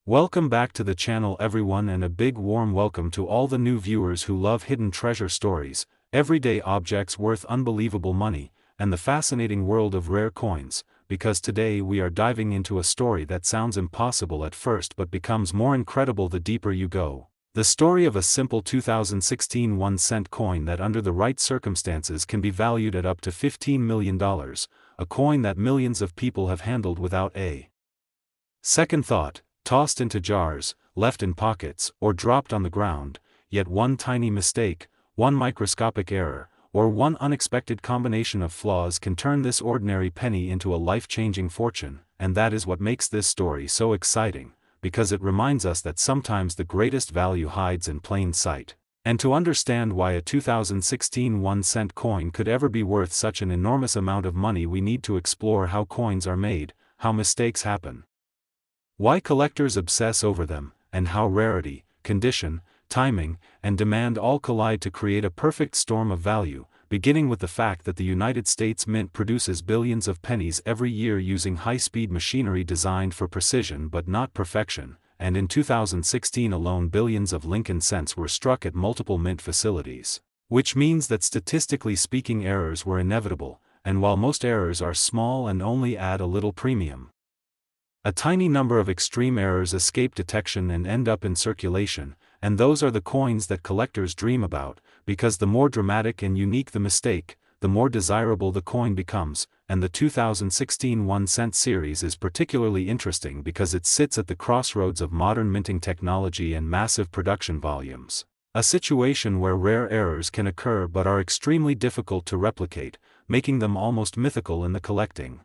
Welcome back to the channel everyone, and a big warm welcome to all the new viewers who love hidden treasure stories, everyday objects worth unbelievable money, and the fascinating world of rare coins, because today we are diving into a story that sounds impossible at first but becomes more incredible the deeper you go. The story of a simple 2016 1-cent coin that under the right circumstances can be valued at up to $15 million, a coin that millions of people have handled without a second thought. Tossed into jars, left in pockets, or dropped on the ground, yet one tiny mistake, one microscopic error, or one unexpected combination of flaws can turn this ordinary penny into a life-changing fortune, and that is what makes this story so exciting, because it reminds us that sometimes the greatest value hides in plain sight. And to understand why a 2016 1-cent coin could ever be worth such an enormous amount of money, we need to explore how coins are made, how mistakes happen, why collectors obsess over them, and how rarity, condition, timing, and demand all collide to create a perfect storm of value, beginning with the fact that the United States Mint produces billions of pennies every year using high-speed machinery designed for precision but not perfection, and in 2016 alone billions of Lincoln cents were struck at multiple mint facilities, which means that statistically speaking errors were inevitable, and while most errors are small and only add a little premium, a tiny number of extreme errors escape detection and end up in circulation, and those are the coins that collectors dream about, because the more dramatic and unique the mistake, the more desirable the coin becomes, and the 2016 1-cent series is particularly interesting because it sits at the crossroads of modern minting technology and massive production volumes, a situation where rare errors can occur but are extremely difficult to replicate, making them almost mythical in the collecting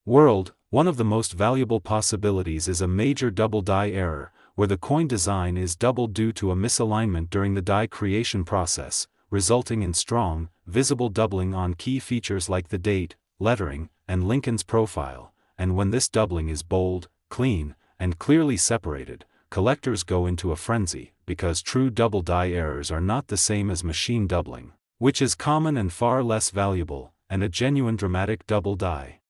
world. One of the most valuable possibilities is a major double die error, where the coin design is doubled due to a misalignment during the die creation process, resulting in strong, visible doubling on key features like the date, lettering, and Lincoln's profile, and when this doubling is bold, clean, and clearly separated, collectors go into a frenzy, because true double die errors are not the same as machine doubling, which is common and far less valuable, and a genuine dramatic double die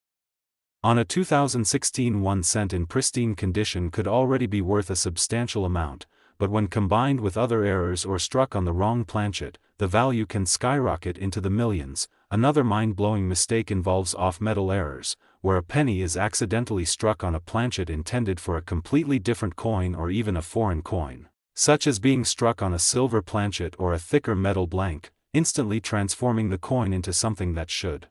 on a 2016 1-cent in pristine condition could already be worth a substantial amount, but when combined with other errors or struck on the wrong planchet, the value can skyrocket into the millions. Another mind-blowing mistake involves off-metal errors, where a penny is accidentally struck on a planchet intended for a completely different coin or even a foreign coin, such as being struck on a silver planchet or a thicker metal blank, instantly transforming the coin into something that should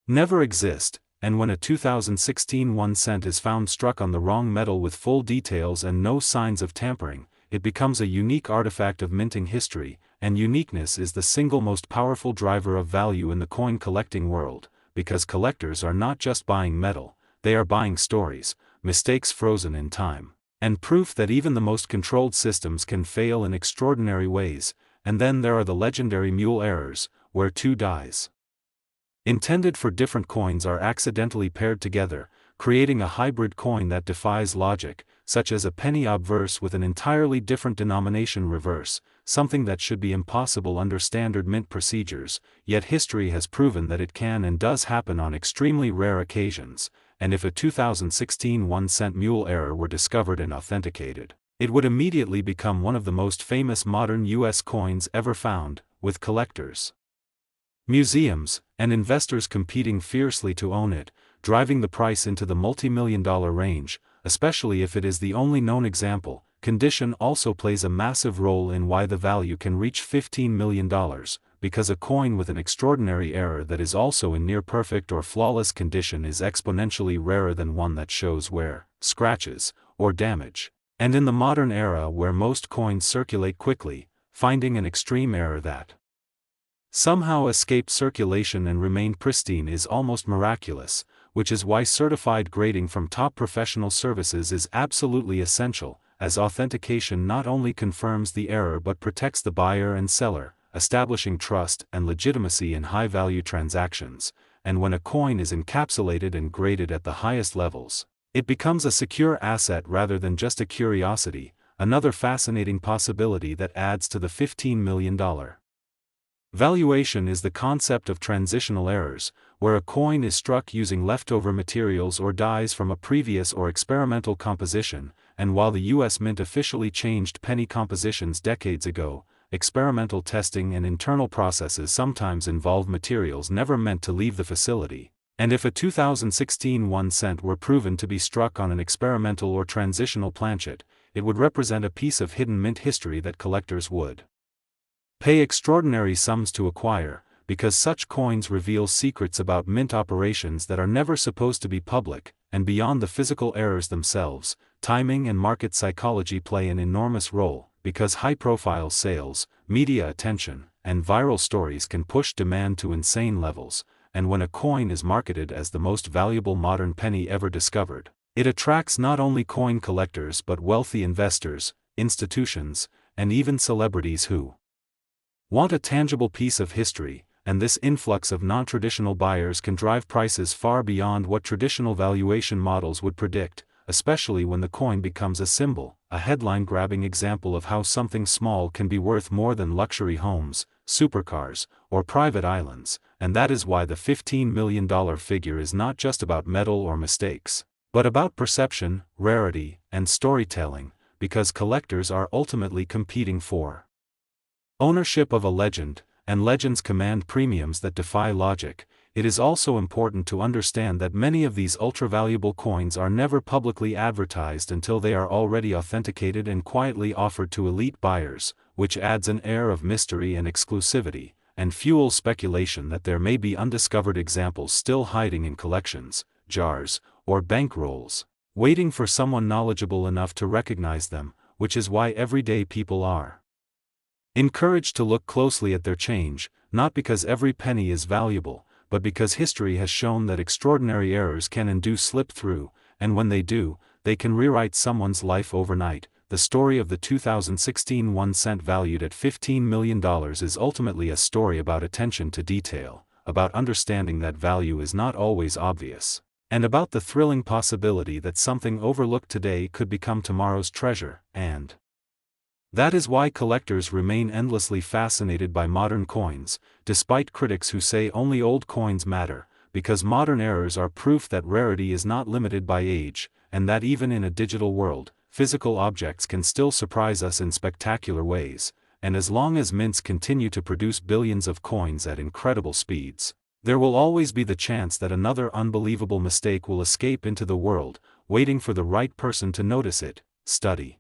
never exist. And when a 2016 1-cent is found struck on the wrong metal with full details and no signs of tampering, it becomes a unique artifact of minting history, and uniqueness is the single most powerful driver of value in the coin collecting world, because collectors are not just buying metal, they are buying stories, mistakes frozen in time, and proof that even the most controlled systems can fail in extraordinary ways. And then there are the legendary mule errors, where two dies intended for different coins are accidentally paired together, creating a hybrid coin that defies logic, such as a penny obverse with an entirely different denomination reverse, something that should be impossible under standard mint procedures, yet history has proven that it can and does happen on extremely rare occasions, and if a 2016 1-cent mule error were discovered and authenticated, it would immediately become one of the most famous modern U.S. coins ever found, with collectors, museums, and investors competing fiercely to own it, driving the price into the multi-million-dollar range, especially if it is the only known example. Condition also plays a massive role in why the value can reach $15 million, because a coin with an extraordinary error that is also in near-perfect or flawless condition is exponentially rarer than one that shows wear, scratches, or damage. And in the modern era where most coins circulate quickly, finding an extreme error that somehow escaped circulation and remained pristine is almost miraculous, which is why certified grading from top professional services is absolutely essential, as authentication not only confirms the error but protects the buyer and seller, establishing trust and legitimacy in high-value transactions. And when a coin is encapsulated and graded at the highest levels, it becomes a secure asset rather than just a curiosity, another fascinating possibility that adds to the $15 million valuation is the concept of transitional errors, where a coin is struck using leftover materials or dies from a previous or experimental composition, and while the U.S. Mint officially changed penny compositions decades ago, experimental testing and internal processes sometimes involve materials never meant to leave the facility. And if a 2016 1 cent were proven to be struck on an experimental or transitional planchet, it would represent a piece of hidden mint history that collectors would pay extraordinary sums to acquire, because such coins reveal secrets about mint operations that are never supposed to be public, and beyond the physical errors themselves, timing and market psychology play an enormous role, because high-profile sales, media attention, and viral stories can push demand to insane levels, and when a coin is marketed as the most valuable modern penny ever discovered, it attracts not only coin collectors but wealthy investors, institutions, and even celebrities who want a tangible piece of history, and this influx of non-traditional buyers can drive prices far beyond what traditional valuation models would predict, especially when the coin becomes a symbol, a headline-grabbing example of how something small can be worth more than luxury homes, supercars, or private islands, and that is why the $15 million figure is not just about metal or mistakes, but about perception, rarity, and storytelling, because collectors are ultimately competing for ownership of a legend, and legends command premiums that defy logic. It is also important to understand that many of these ultra-valuable coins are never publicly advertised until they are already authenticated and quietly offered to elite buyers, which adds an air of mystery and exclusivity, and fuels speculation that there may be undiscovered examples still hiding in collections, jars, or bankrolls, waiting for someone knowledgeable enough to recognize them, which is why everyday people are encouraged to look closely at their change, not because every penny is valuable, but because history has shown that extraordinary errors can and do slip through, and when they do, they can rewrite someone's life overnight. The story of the 2016 1 cent valued at $15 million is ultimately a story about attention to detail, about understanding that value is not always obvious, and about the thrilling possibility that something overlooked today could become tomorrow's treasure, and that is why collectors remain endlessly fascinated by modern coins, despite critics who say only old coins matter, because modern errors are proof that rarity is not limited by age, and that even in a digital world, physical objects can still surprise us in spectacular ways, and as long as mints continue to produce billions of coins at incredible speeds, there will always be the chance that another unbelievable mistake will escape into the world, waiting for the right person to notice it, study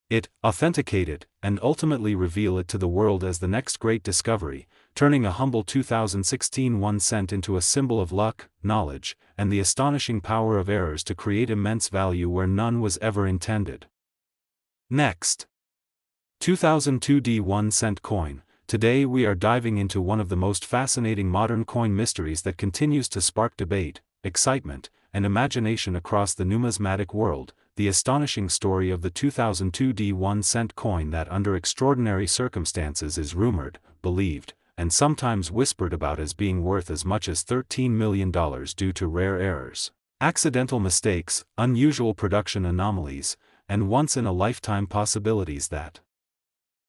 it, authenticate it, and ultimately reveal it to the world as the next great discovery, turning a humble 2016 1 cent into a symbol of luck, knowledge, and the astonishing power of errors to create immense value where none was ever intended. Next, 2002 1 cent coin. Today we are diving into one of the most fascinating modern coin mysteries that continues to spark debate, excitement, and imagination across the numismatic world, the astonishing story of the 2002 1 cent coin that under extraordinary circumstances is rumored, believed, and sometimes whispered about as being worth as much as $13 million due to rare errors, accidental mistakes, unusual production anomalies, and once-in-a-lifetime possibilities that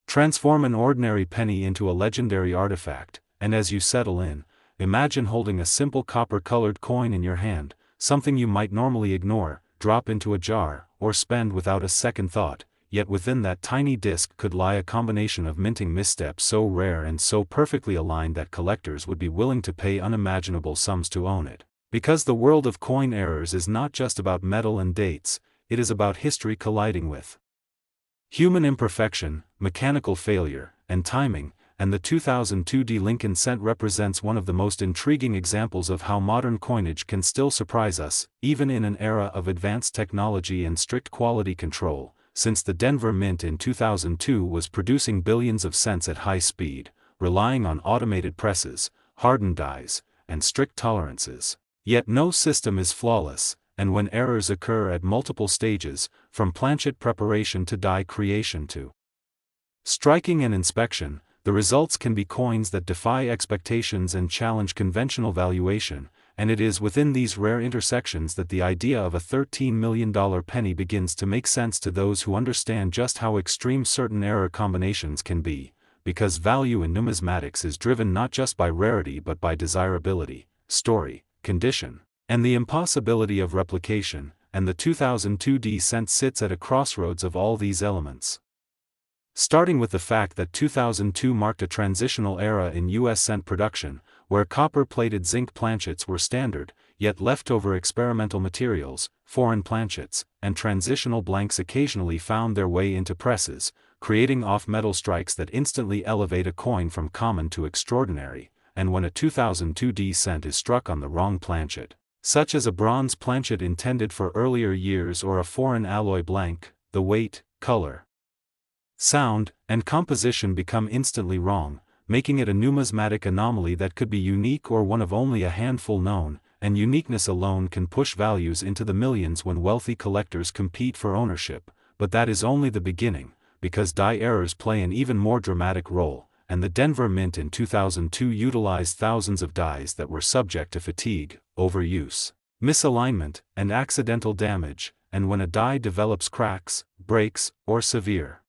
transform an ordinary penny into a legendary artifact. And as you settle in, imagine holding a simple copper-colored coin in your hand, something you might normally ignore, drop into a jar, or spend without a second thought, yet within that tiny disc could lie a combination of minting missteps so rare and so perfectly aligned that collectors would be willing to pay unimaginable sums to own it. Because the world of coin errors is not just about metal and dates, it is about history colliding with human imperfection, mechanical failure, and timing, and the 2002 Lincoln cent represents one of the most intriguing examples of how modern coinage can still surprise us, even in an era of advanced technology and strict quality control, since the Denver Mint in 2002 was producing billions of cents at high speed, relying on automated presses, hardened dies, and strict tolerances. Yet no system is flawless, and when errors occur at multiple stages, from planchet preparation to die creation to striking and inspection, the results can be coins that defy expectations and challenge conventional valuation, and it is within these rare intersections that the idea of a $13 million penny begins to make sense to those who understand just how extreme certain error combinations can be, because value in numismatics is driven not just by rarity but by desirability, story, condition, and the impossibility of replication, and the 2002 cent sits at a crossroads of all these elements. Starting with the fact that 2002 marked a transitional era in U.S. cent production, where copper-plated zinc planchets were standard, yet leftover experimental materials, foreign planchets, and transitional blanks occasionally found their way into presses, creating off-metal strikes that instantly elevate a coin from common to extraordinary. And when a 2002 cent is struck on the wrong planchet, such as a bronze planchet intended for earlier years or a foreign alloy blank, the weight, color, sound, and composition become instantly wrong, making it a numismatic anomaly that could be unique or one of only a handful known, and uniqueness alone can push values into the millions when wealthy collectors compete for ownership. But that is only the beginning, because die errors play an even more dramatic role, and the Denver Mint in 2002 utilized thousands of dies that were subject to fatigue, overuse, misalignment, and accidental damage, and when a die develops cracks, breaks, or severe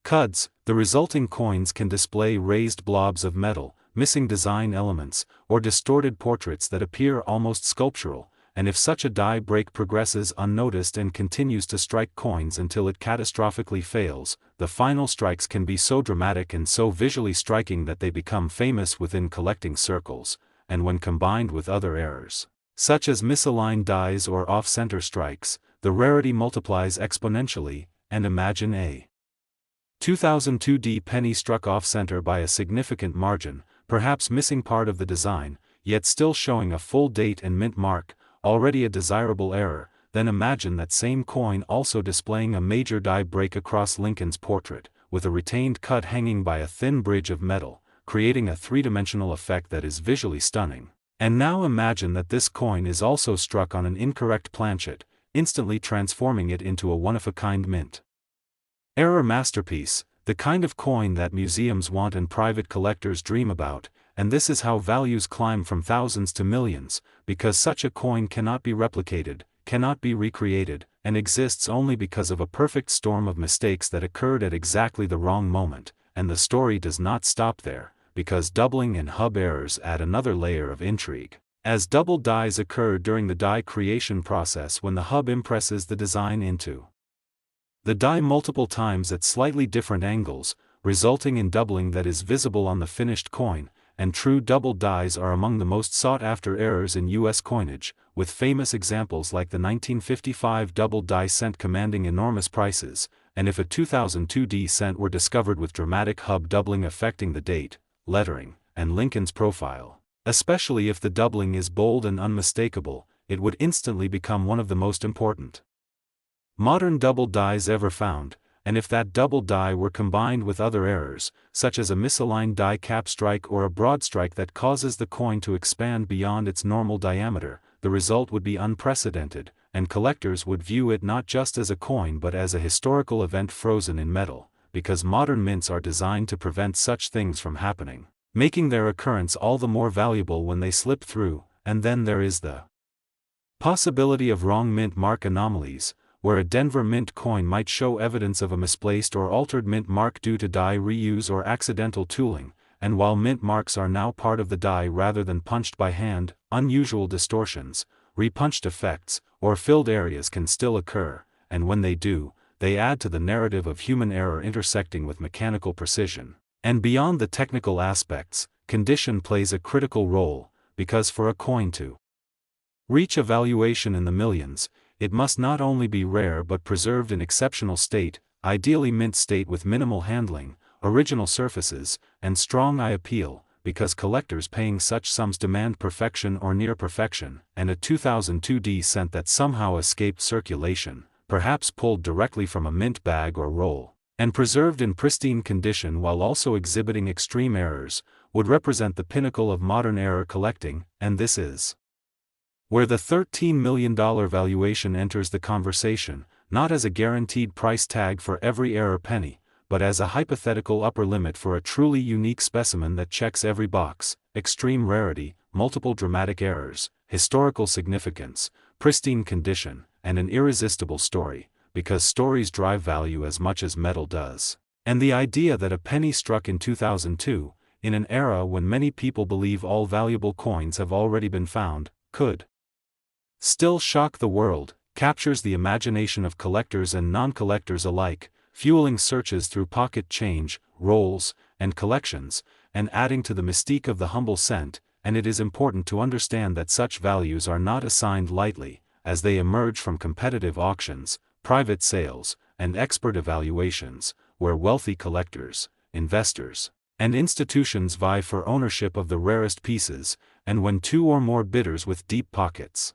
cuts, the resulting coins can display raised blobs of metal, missing design elements, or distorted portraits that appear almost sculptural, and if such a die break progresses unnoticed and continues to strike coins until it catastrophically fails, the final strikes can be so dramatic and so visually striking that they become famous within collecting circles, and when combined with other errors, such as misaligned dies or off-center strikes, the rarity multiplies exponentially. And imagine a 2002 penny struck off-center by a significant margin, perhaps missing part of the design, yet still showing a full date and mint mark, already a desirable error. Then imagine that same coin also displaying a major die break across Lincoln's portrait, with a retained cut hanging by a thin bridge of metal, creating a three-dimensional effect that is visually stunning. And now imagine that this coin is also struck on an incorrect planchet, instantly transforming it into a one-of-a-kind mint error masterpiece, the kind of coin that museums want and private collectors dream about. And this is how values climb from thousands to millions, because such a coin cannot be replicated, cannot be recreated, and exists only because of a perfect storm of mistakes that occurred at exactly the wrong moment. And the story does not stop there, because doubling and hub errors add another layer of intrigue, as double dies occur during the die creation process when the hub impresses the design into the die multiple times at slightly different angles, resulting in doubling that is visible on the finished coin. And true double dies are among the most sought-after errors in U.S. coinage, with famous examples like the 1955 double die cent commanding enormous prices. And if a 2002 cent were discovered with dramatic hub doubling affecting the date, lettering, and Lincoln's profile, especially if the doubling is bold and unmistakable, it would instantly become one of the most important modern double dies ever found. And if that double die were combined with other errors, such as a misaligned die cap strike or a broad strike that causes the coin to expand beyond its normal diameter, the result would be unprecedented, and collectors would view it not just as a coin but as a historical event frozen in metal, because modern mints are designed to prevent such things from happening, making their occurrence all the more valuable when they slip through. And then there is the possibility of wrong mint mark anomalies, where a Denver Mint coin might show evidence of a misplaced or altered mint mark due to die reuse or accidental tooling, and while mint marks are now part of the die rather than punched by hand, unusual distortions, repunched effects, or filled areas can still occur, and when they do, they add to the narrative of human error intersecting with mechanical precision. And beyond the technical aspects, condition plays a critical role, because for a coin to reach a valuation in the millions, it must not only be rare but preserved in exceptional state, ideally mint state with minimal handling, original surfaces, and strong eye appeal, because collectors paying such sums demand perfection or near perfection. And a 2002 cent that somehow escaped circulation, perhaps pulled directly from a mint bag or roll, and preserved in pristine condition while also exhibiting extreme errors, would represent the pinnacle of modern error collecting. And this is where the $13 million valuation enters the conversation, not as a guaranteed price tag for every error penny, but as a hypothetical upper limit for a truly unique specimen that checks every box: extreme rarity, multiple dramatic errors, historical significance, pristine condition, and an irresistible story, because stories drive value as much as metal does. And the idea that a penny struck in 2002, in an era when many people believe all valuable coins have already been found, could still shock the world, captures the imagination of collectors and non-collectors alike, fueling searches through pocket change, rolls, and collections, and adding to the mystique of the humble cent. And it is important to understand that such values are not assigned lightly, as they emerge from competitive auctions, private sales, and expert evaluations, where wealthy collectors, investors, and institutions vie for ownership of the rarest pieces, and when two or more bidders with deep pockets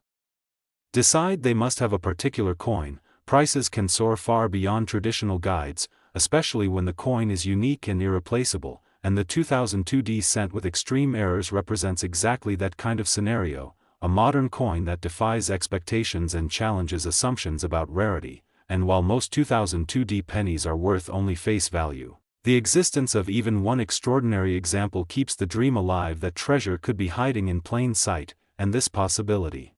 decide they must have a particular coin, prices can soar far beyond traditional guides, especially when the coin is unique and irreplaceable, and the 2002 cent with extreme errors represents exactly that kind of scenario, a modern coin that defies expectations and challenges assumptions about rarity. And while most 2002 pennies are worth only face value, the existence of even one extraordinary example keeps the dream alive that treasure could be hiding in plain sight, and this possibility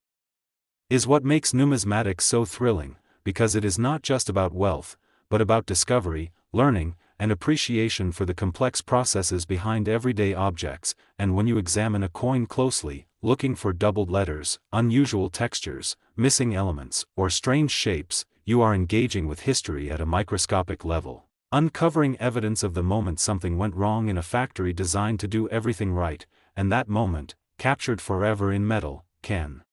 is what makes numismatics so thrilling, because it is not just about wealth, but about discovery, learning, and appreciation for the complex processes behind everyday objects. And when you examine a coin closely, looking for doubled letters, unusual textures, missing elements, or strange shapes, you are engaging with history at a microscopic level, uncovering evidence of the moment something went wrong in a factory designed to do everything right, and that moment, captured forever in metal, can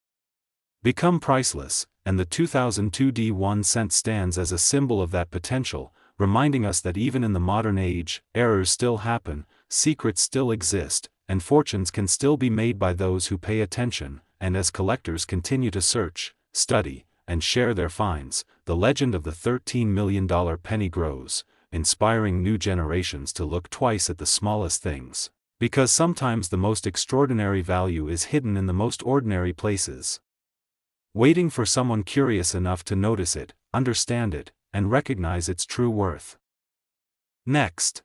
become priceless. And the 2002 1 cent stands as a symbol of that potential, reminding us that even in the modern age, errors still happen, secrets still exist, and fortunes can still be made by those who pay attention. And as collectors continue to search, study, and share their finds, the legend of the $13 million penny grows, inspiring new generations to look twice at the smallest things, because sometimes the most extraordinary value is hidden in the most ordinary places, waiting for someone curious enough to notice it, understand it, and recognize its true worth. Next,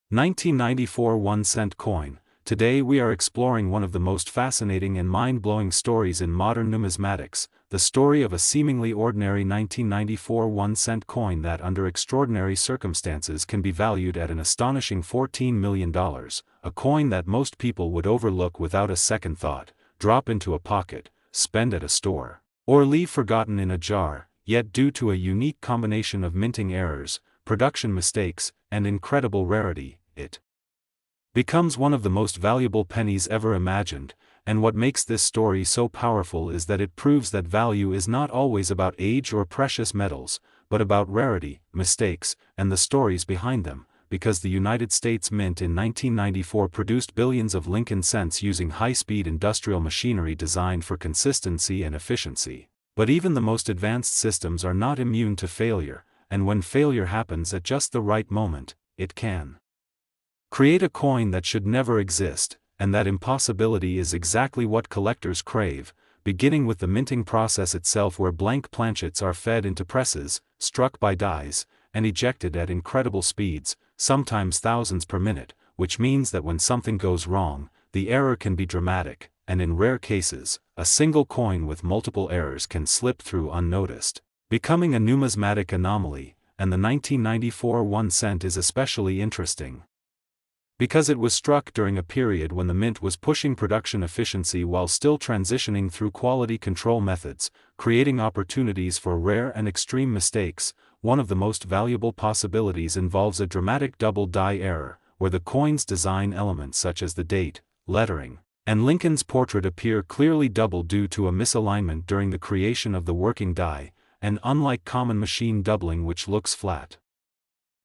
1994 1 cent coin. Today we are exploring one of the most fascinating and mind-blowing stories in modern numismatics, the story of a seemingly ordinary 1994 1 cent coin that under extraordinary circumstances can be valued at an astonishing $14 million, a coin that most people would overlook without a second thought, drop into a pocket, spend at a store, or leave forgotten in a jar. Yet due to a unique combination of minting errors, production mistakes, and incredible rarity, it becomes one of the most valuable pennies ever imagined. And what makes this story so powerful is that it proves that value is not always about age or precious metals, but about rarity, mistakes, and the stories behind them, because the United States Mint in 1994 produced billions of Lincoln cents using high-speed industrial machinery designed for consistency and efficiency. But even the most advanced systems are not immune to failure, and when failure happens at just the right moment, it can create a coin that should never exist. And that impossibility is exactly what collectors crave, beginning with the minting process itself, where blank planchets are fed into presses, struck by dies, and ejected at incredible speeds, sometimes thousands per minute, which means that when something goes wrong, the error can be dramatic, and in rare cases, a single coin with multiple errors can slip through unnoticed, becoming a numismatic anomaly. And the 1994 1 cent is especially interesting because it was struck during a period when the mint was pushing production efficiency while still transitioning through quality control methods, creating opportunities for rare and extreme mistakes. One of the most valuable possibilities involves a dramatic double die error, where the coin's design elements such as the date, lettering, and Lincoln's portrait appear clearly double due to a misalignment during the creation of the working die, and unlike common machine doubling which looks flat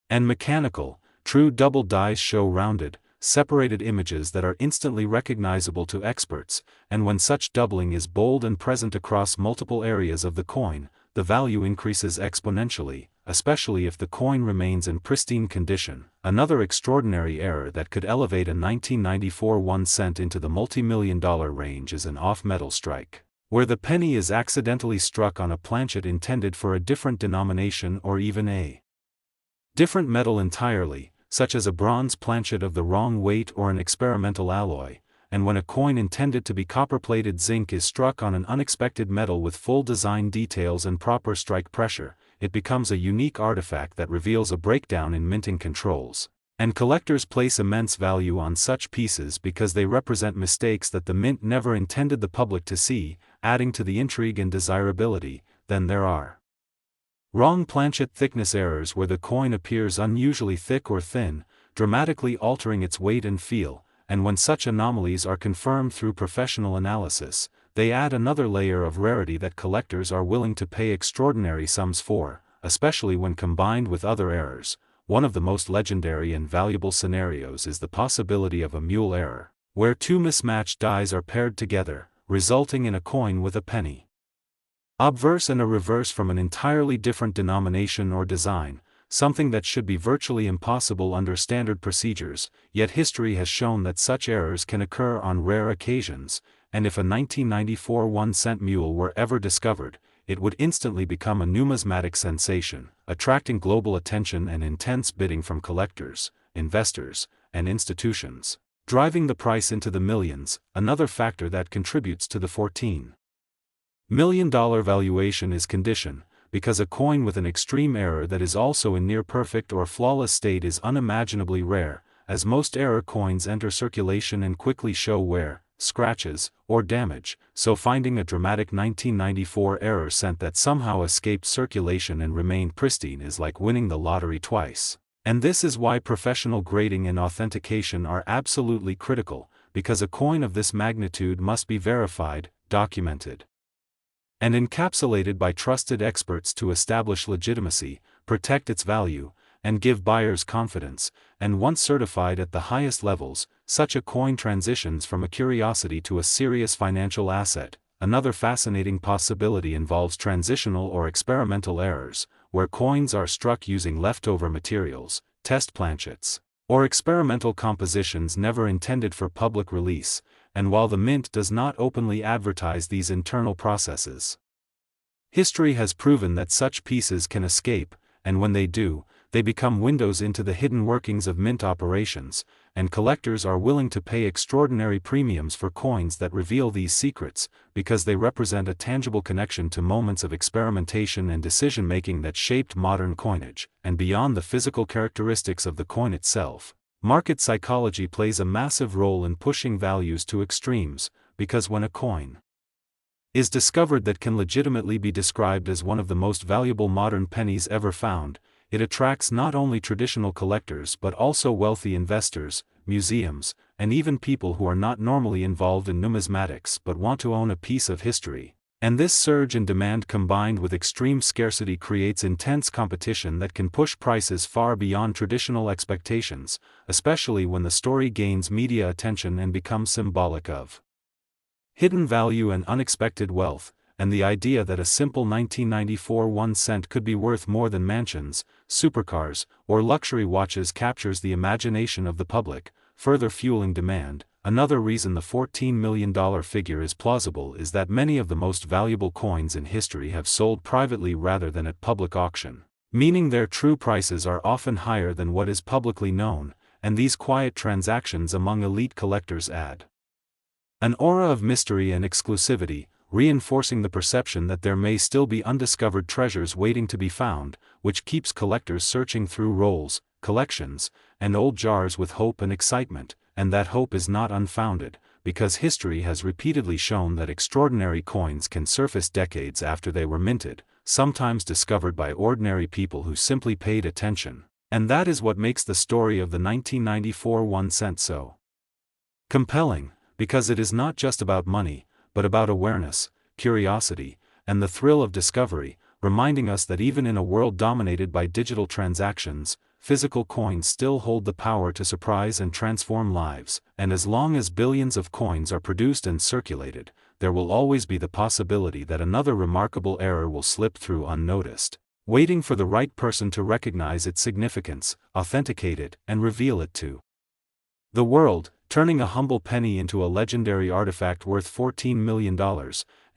and mechanical, true double dies show rounded, separated images that are instantly recognizable to experts. And when such doubling is bold and present across multiple areas of the coin, the value increases exponentially, especially if the coin remains in pristine condition. Another extraordinary error that could elevate a 1994 1 cent into the multi-million-dollar range is an off-metal strike, where the penny is accidentally struck on a planchet intended for a different denomination or even a different metal entirely, such as a bronze planchet of the wrong weight or an experimental alloy. And when a coin intended to be copper-plated zinc is struck on an unexpected metal with full design details and proper strike pressure, it becomes a unique artifact that reveals a breakdown in minting controls. And collectors place immense value on such pieces because they represent mistakes that the mint never intended the public to see, adding to the intrigue and desirability. then there are wrong planchet thickness errors where the coin appears unusually thick or thin, dramatically altering its weight and feel, and when such anomalies are confirmed through professional analysis, they add another layer of rarity that collectors are willing to pay extraordinary sums for, especially when combined with other errors. One of the most legendary and valuable scenarios is the possibility of a mule error, where two mismatched dies are paired together, resulting in a coin with a penny obverse and a reverse from an entirely different denomination or design, something that should be virtually impossible under standard procedures, yet history has shown that such errors can occur on rare occasions, and if a 1994 1-cent mule were ever discovered, it would instantly become a numismatic sensation, attracting global attention and intense bidding from collectors, investors, and institutions, driving the price into the millions, another factor that contributes to the $14 million valuation is condition, because a coin with an extreme error that is also in near-perfect or flawless state is unimaginably rare, as most error coins enter circulation and quickly show wear, scratches, or damage, so finding a dramatic 1994 error cent that somehow escaped circulation and remained pristine is like winning the lottery twice. And this is why professional grading and authentication are absolutely critical, because a coin of this magnitude must be verified, documented, and encapsulated by trusted experts to establish legitimacy, protect its value, and give buyers confidence, and once certified at the highest levels, such a coin transitions from a curiosity to a serious financial asset. Another fascinating possibility involves transitional or experimental errors, where coins are struck using leftover materials, test planchets, or experimental compositions never intended for public release, and while the mint does not openly advertise these internal processes, history has proven that such pieces can escape, and when they do, they become windows into the hidden workings of mint operations, and collectors are willing to pay extraordinary premiums for coins that reveal these secrets, because they represent a tangible connection to moments of experimentation and decision-making that shaped modern coinage, and beyond the physical characteristics of the coin itself. Market psychology plays a massive role in pushing values to extremes, because when a coin is discovered that can legitimately be described as one of the most valuable modern pennies ever found, it attracts not only traditional collectors but also wealthy investors, museums, and even people who are not normally involved in numismatics but want to own a piece of history. And this surge in demand combined with extreme scarcity creates intense competition that can push prices far beyond traditional expectations, especially when the story gains media attention and becomes symbolic of hidden value and unexpected wealth, and the idea that a simple 1994 1-cent could be worth more than mansions, supercars, or luxury watches captures the imagination of the public, further fueling demand. Another reason the $14 million figure is plausible is that many of the most valuable coins in history have sold privately rather than at public auction, meaning their true prices are often higher than what is publicly known, and these quiet transactions among elite collectors add an aura of mystery and exclusivity, reinforcing the perception that there may still be undiscovered treasures waiting to be found, which keeps collectors searching through rolls, collections, and old jars with hope and excitement. And that hope is not unfounded, because history has repeatedly shown that extraordinary coins can surface decades after they were minted, sometimes discovered by ordinary people who simply paid attention. And that is what makes the story of the 1994 1-cent so compelling, because it is not just about money, but about awareness, curiosity, and the thrill of discovery, reminding us that even in a world dominated by digital transactions, physical coins still hold the power to surprise and transform lives, and as long as billions of coins are produced and circulated, there will always be the possibility that another remarkable error will slip through unnoticed, waiting for the right person to recognize its significance, authenticate it, and reveal it to the world, turning a humble penny into a legendary artifact worth $14 million,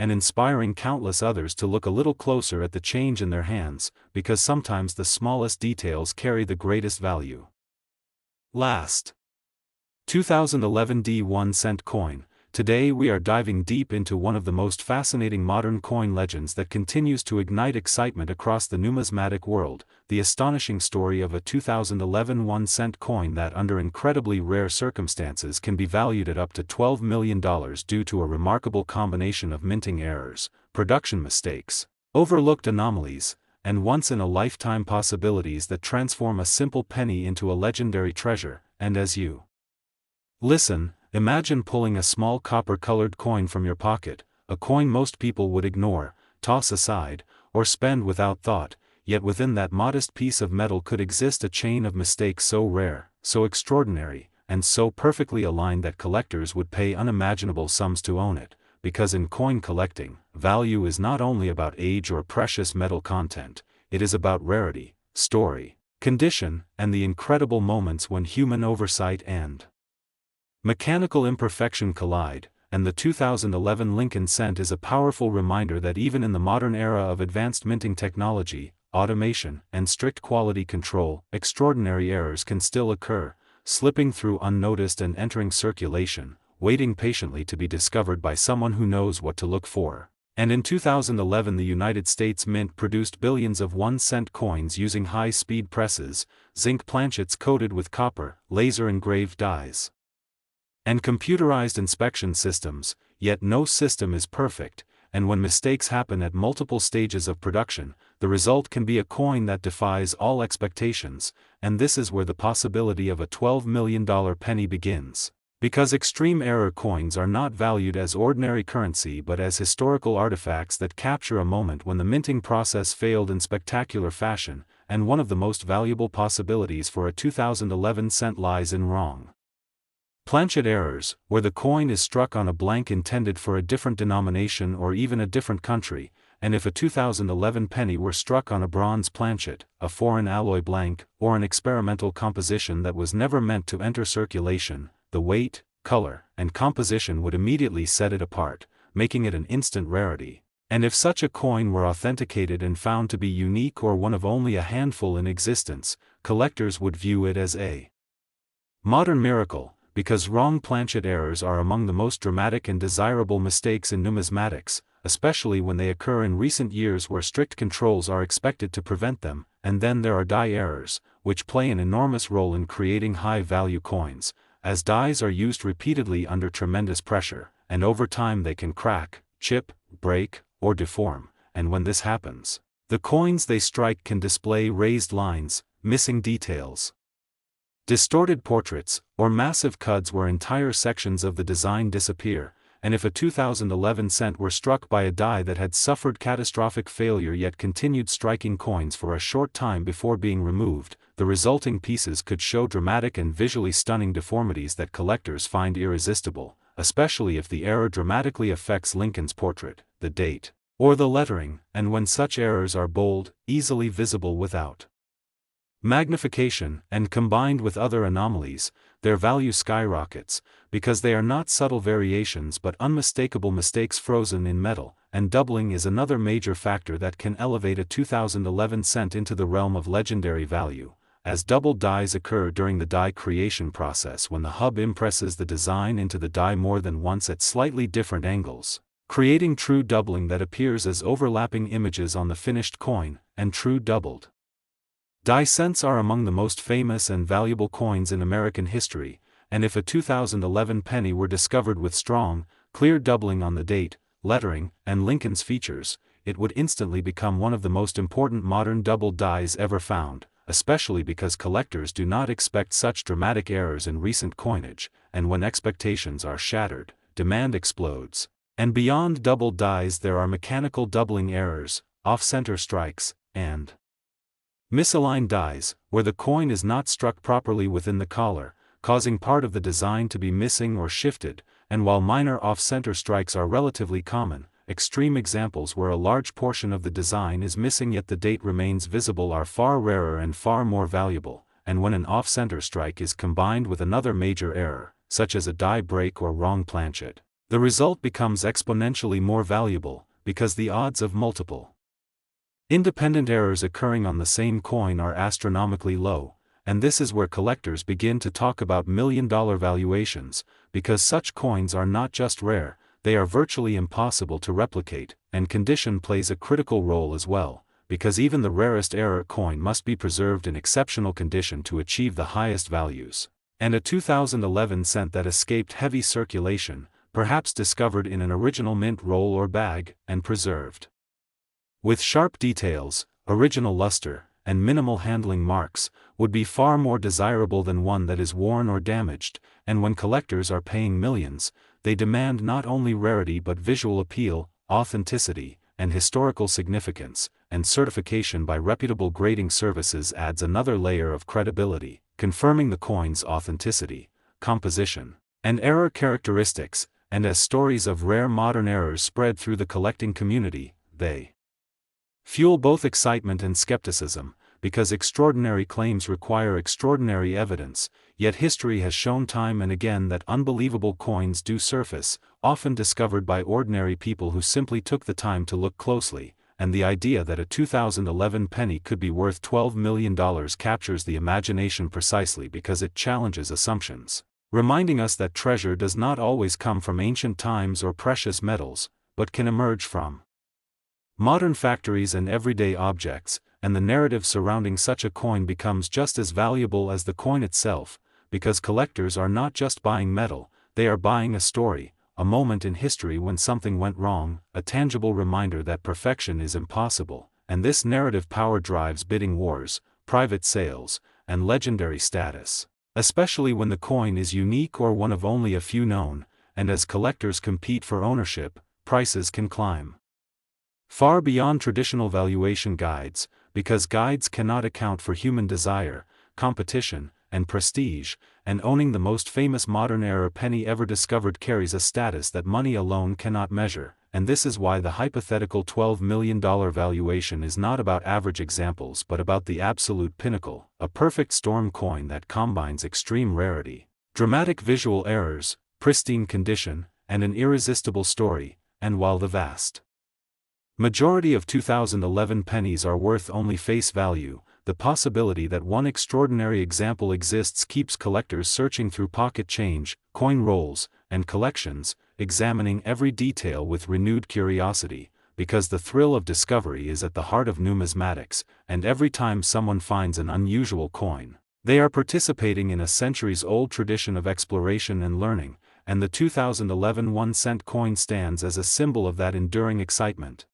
and inspiring countless others to look a little closer at the change in their hands, because sometimes the smallest details carry the greatest value. Last 2011 D 1-cent coin. Today we are diving deep into one of the most fascinating modern coin legends that continues to ignite excitement across the numismatic world, the astonishing story of a 2011 1-cent coin that under incredibly rare circumstances can be valued at up to $12 million due to a remarkable combination of minting errors, production mistakes, overlooked anomalies, and once-in-a-lifetime possibilities that transform a simple penny into a legendary treasure. And as you listen, imagine pulling a small copper-colored coin from your pocket, a coin most people would ignore, toss aside, or spend without thought, yet within that modest piece of metal could exist a chain of mistakes so rare, so extraordinary, and so perfectly aligned that collectors would pay unimaginable sums to own it. Because in coin collecting, value is not only about age or precious metal content, it is about rarity, story, condition, and the incredible moments when human oversight and mechanical imperfection collide. And the 2011 Lincoln cent is a powerful reminder that even in the modern era of advanced minting technology, automation, and strict quality control, extraordinary errors can still occur, slipping through unnoticed and entering circulation, waiting patiently to be discovered by someone who knows what to look for. And in 2011 the United States Mint produced billions of 1-cent coins using high-speed presses, zinc planchets coated with copper, laser-engraved dies, and computerized inspection systems. Yet no system is perfect, and when mistakes happen at multiple stages of production, the result can be a coin that defies all expectations. And this is where the possibility of a $12 million penny begins. Because extreme error coins are not valued as ordinary currency but as historical artifacts that capture a moment when the minting process failed in spectacular fashion, and one of the most valuable possibilities for a 2011 cent lies in wrong planchet errors, where the coin is struck on a blank intended for a different denomination or even a different country. And if a 2011 penny were struck on a bronze planchet, a foreign alloy blank, or an experimental composition that was never meant to enter circulation, the weight, color, and composition would immediately set it apart, making it an instant rarity. And if such a coin were authenticated and found to be unique or one of only a handful in existence, collectors would view it as a modern miracle, because wrong planchet errors are among the most dramatic and desirable mistakes in numismatics, especially when they occur in recent years where strict controls are expected to prevent them. And then there are die errors, which play an enormous role in creating high-value coins, as dies are used repeatedly under tremendous pressure, and over time they can crack, chip, break, or deform. And when this happens, the coins they strike can display raised lines, missing details, distorted portraits, or massive cuts where entire sections of the design disappear. And if a 2011 cent were struck by a die that had suffered catastrophic failure yet continued striking coins for a short time before being removed, the resulting pieces could show dramatic and visually stunning deformities that collectors find irresistible, especially if the error dramatically affects Lincoln's portrait, the date, or the lettering. And when such errors are bold, easily visible without magnification, and combined with other anomalies, their value skyrockets, because they are not subtle variations but unmistakable mistakes frozen in metal. And doubling is another major factor that can elevate a 2011 cent into the realm of legendary value, as doubled dies occur during the die creation process when the hub impresses the design into the die more than once at slightly different angles, creating true doubling that appears as overlapping images on the finished coin. And true doubled die cents are among the most famous and valuable coins in American history, and if a 2011 penny were discovered with strong, clear doubling on the date, lettering, and Lincoln's features, it would instantly become one of the most important modern doubled dies ever found, especially because collectors do not expect such dramatic errors in recent coinage, and when expectations are shattered, demand explodes. And beyond doubled dies there are mechanical doubling errors, off-center strikes, and misaligned dies, where the coin is not struck properly within the collar, causing part of the design to be missing or shifted. And while minor off-center strikes are relatively common, extreme examples where a large portion of the design is missing yet the date remains visible are far rarer and far more valuable. And when an off-center strike is combined with another major error, such as a die break or wrong planchet, the result becomes exponentially more valuable, because the odds of multiple independent errors occurring on the same coin are astronomically low. And this is where collectors begin to talk about million-dollar valuations, because such coins are not just rare, they are virtually impossible to replicate. And condition plays a critical role as well, because even the rarest error coin must be preserved in exceptional condition to achieve the highest values. And a 2011 cent that escaped heavy circulation, perhaps discovered in an original mint roll or bag, and preserved with sharp details, original luster, and minimal handling marks, would be far more desirable than one that is worn or damaged, and when collectors are paying millions, they demand not only rarity but visual appeal, authenticity, and historical significance, and certification by reputable grading services adds another layer of credibility, confirming the coin's authenticity, composition, and error characteristics, and as stories of rare modern errors spread through the collecting community, they fuel both excitement and skepticism, because extraordinary claims require extraordinary evidence, yet history has shown time and again that unbelievable coins do surface, often discovered by ordinary people who simply took the time to look closely, and the idea that a 2011 penny could be worth $12 million captures the imagination precisely because it challenges assumptions, reminding us that treasure does not always come from ancient times or precious metals, but can emerge from modern factories and everyday objects, and the narrative surrounding such a coin becomes just as valuable as the coin itself, because collectors are not just buying metal, they are buying a story, a moment in history when something went wrong, a tangible reminder that perfection is impossible, and this narrative power drives bidding wars, private sales, and legendary status, especially when the coin is unique or one of only a few known, and as collectors compete for ownership, prices can climb far beyond traditional valuation guides, because guides cannot account for human desire, competition, and prestige, and owning the most famous modern-era penny ever discovered carries a status that money alone cannot measure, and this is why the hypothetical $12 million valuation is not about average examples but about the absolute pinnacle, a perfect storm coin that combines extreme rarity, dramatic visual errors, pristine condition, and an irresistible story, and while the vast majority of 2011 pennies are worth only face value, the possibility that one extraordinary example exists keeps collectors searching through pocket change, coin rolls, and collections, examining every detail with renewed curiosity, because the thrill of discovery is at the heart of numismatics, and every time someone finds an unusual coin, they are participating in a centuries-old tradition of exploration and learning, and the 2011 1-cent coin stands as a symbol of that enduring excitement,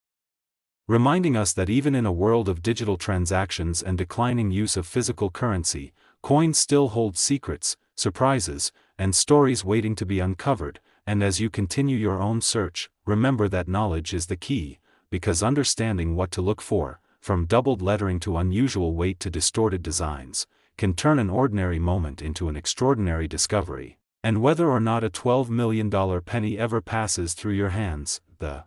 reminding us that even in a world of digital transactions and declining use of physical currency, coins still hold secrets, surprises, and stories waiting to be uncovered, and as you continue your own search, remember that knowledge is the key, because understanding what to look for, from doubled lettering to unusual weight to distorted designs, can turn an ordinary moment into an extraordinary discovery, and whether or not a $12 million penny ever passes through your hands, the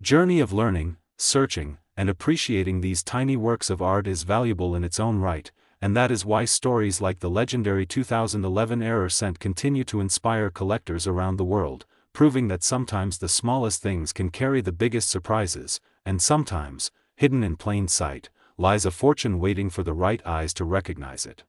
journey of learning, searching, and appreciating these tiny works of art is valuable in its own right, and that is why stories like the legendary 2011 error cent continue to inspire collectors around the world, proving that sometimes the smallest things can carry the biggest surprises, and sometimes, hidden in plain sight, lies a fortune waiting for the right eyes to recognize it.